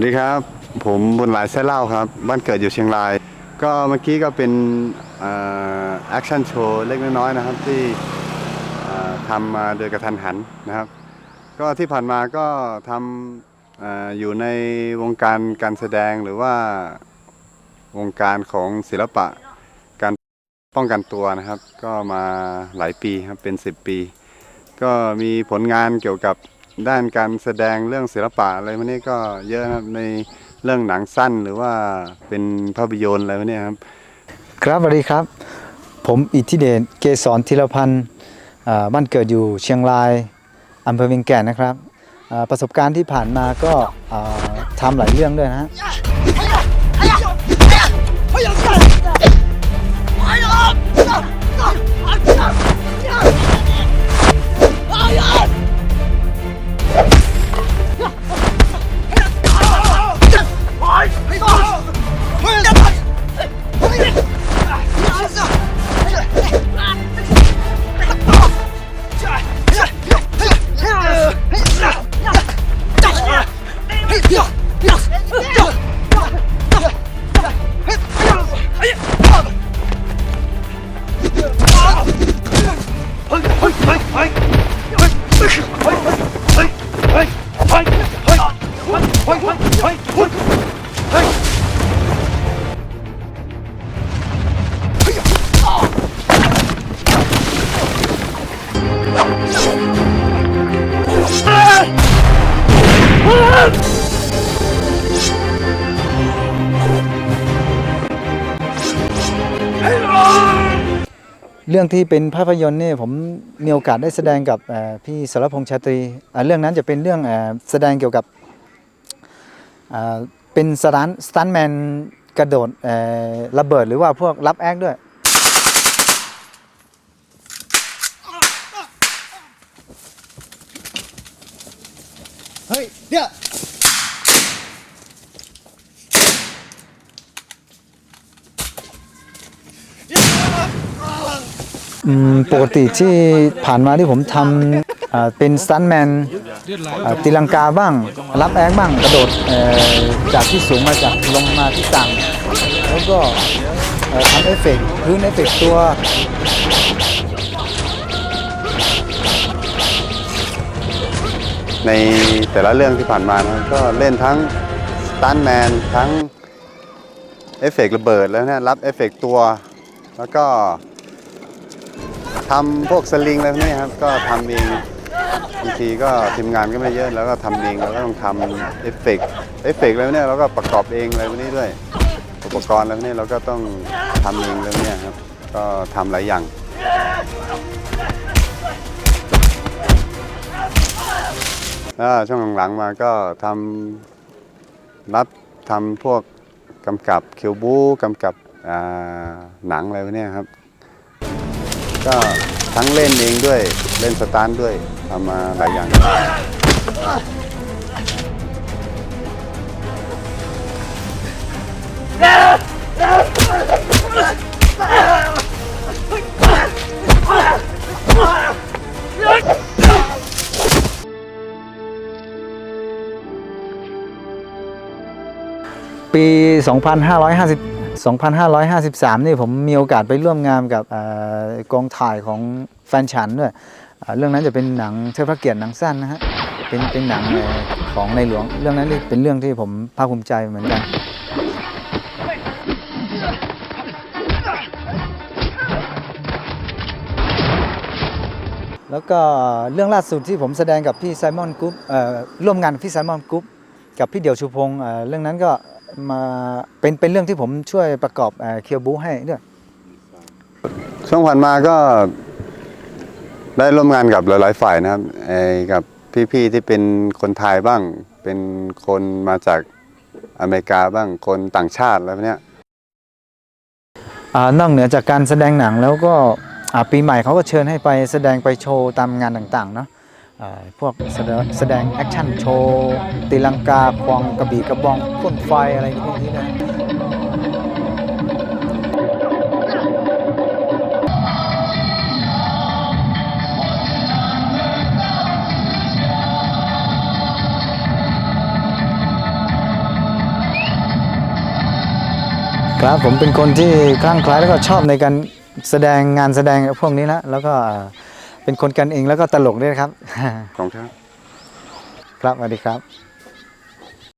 วัสดีครับผมบุญหลายไส้เล่าครับบ้านเกิดอยู่เชียงรายก็เมื่อกี้ก็เป็นแอคชั่นโชว์เล็กน้อยนะครับที่ทำมาโดยกระทันหันนะครับก็ที่ผ่านมาก็ทำอยู่ในวงการการแสดงหรือว่าวงการของศิลปะการป้องกันตัวนะครับก็มาหลายปีครับเป็น10 ปีก็มีผลงานเกี่ยวกับด้านการแสดงเรื่องศิลปะอะไรพวกนี้ก็เยอะครับในเรื่องหนังสั้นหรือว่าเป็นภาพยนตร์อะไรพวกนี้ครับครับสวัสดีครับผมอิทธิเดชเกษรธีรพันธ์บ้านเกิดอยู่เชียงรายอำเภอเวียงแก่นนะครับประสบการณ์ที่ผ่านมาก็ทำหลายเรื่องด้วยนะฮะเรื่องที่เป็นภาพยนตร์นี่ผมมีโอกาสได้แสดงกับพี่สรพงษ์ชาตรีเรื่องนั้นจะเป็นเรื่องแสดงเกี่ยวกับเป็นสตันท์แมนกระโดดระเบิดหรือว่าพวกรับแอคด้วยเฮ้ยเนี่ยปกติที่ผ่านมาที่ผมทำเป็นสตันท์แมนตีลังกาบ้างรับแอคบ้างกระโดดจากที่สูงมาจากลงมาที่ต่ำแล้วก็ทำเอฟเฟกต์พื้นเอฟเฟกต์ตัวในแต่ละเรื่องที่ผ่านมานะก็เล่นทั้งสตันท์แมนทั้งเอฟเฟกต์ระเบิดแล้วเนี่ยรับเอฟเฟกต์ตัวแล้วก็ทำพวกสลิงอะไรพวกนี้ครับก็ทำเองบางทีก็ทีมงานก็ไม่เยอะแล้วก็ทำเองแล้วก็ต้องทำเอฟเฟกต์อะไรพวกนี้เราก็ประกอบเองอะไรพวกนี้ด้วยอุปกรณ์อะไรพวกนี้เราก็ต้องทำเองอะไรพวกนี้ครับก็ทำหลายอย่างช่วงหลังๆมาก็ทำพวกกำกับคิวบูกำกับหนังอะไรพวกนี้ครับก็ทั้งเล่นเองด้วยเล่นสตาร์ทด้วยทำมาหลายอย่างปี 2553 นี่ผมมีโอกาสไปร่วมงานกับกองถ่ายของแฟนฉันด้วยเรื่องนั้นจะเป็นหนังเทิดพระเกียรติหนังสั้นนะฮะเป็นหนังของในหลวงเรื่องนั้นเป็นเรื่องที่ผมภาคภูมิใจเหมือนกันแล้วก็เรื่องล่าสุดที่ผมแสดงกับพี่ไซมอนกรุ๊ปร่วมงานกับพี่ไซมอนกรุ๊ปกับพี่เดี่ยวชูพงษ์เรื่องนั้นก็มาเป็นเรื่องที่ผมช่วยประกอบเคียวบูให้ด้วยช่วงผ่านมาก็ได้ร่วมงานกับหลายๆฝ่ายนะครับกับพี่ๆที่เป็นคนไทยบ้างเป็นคนมาจากอเมริกาบ้างคนต่างชาติอะไรพวกนี้นอกเหนือจากการแสดงหนังแล้วก็ปีใหม่เขาก็เชิญให้ไปแสดงไปโชว์ตามงานต่างๆเนาะพวกแสดงแอคชั่นโชว์ตีลังกาควงกระบี่กระบองพ่นไฟอะไรพวกนี้นะ ก ครับผมเป็นคนที่คลั่งไคล้แล้วก็ชอบในการแสดงงานแสดงพวกนี้นะแล้วก็เป็นคนกันเองแล้วก็ตลกด้วยครับ ของครับ ครับสวัสดีครับ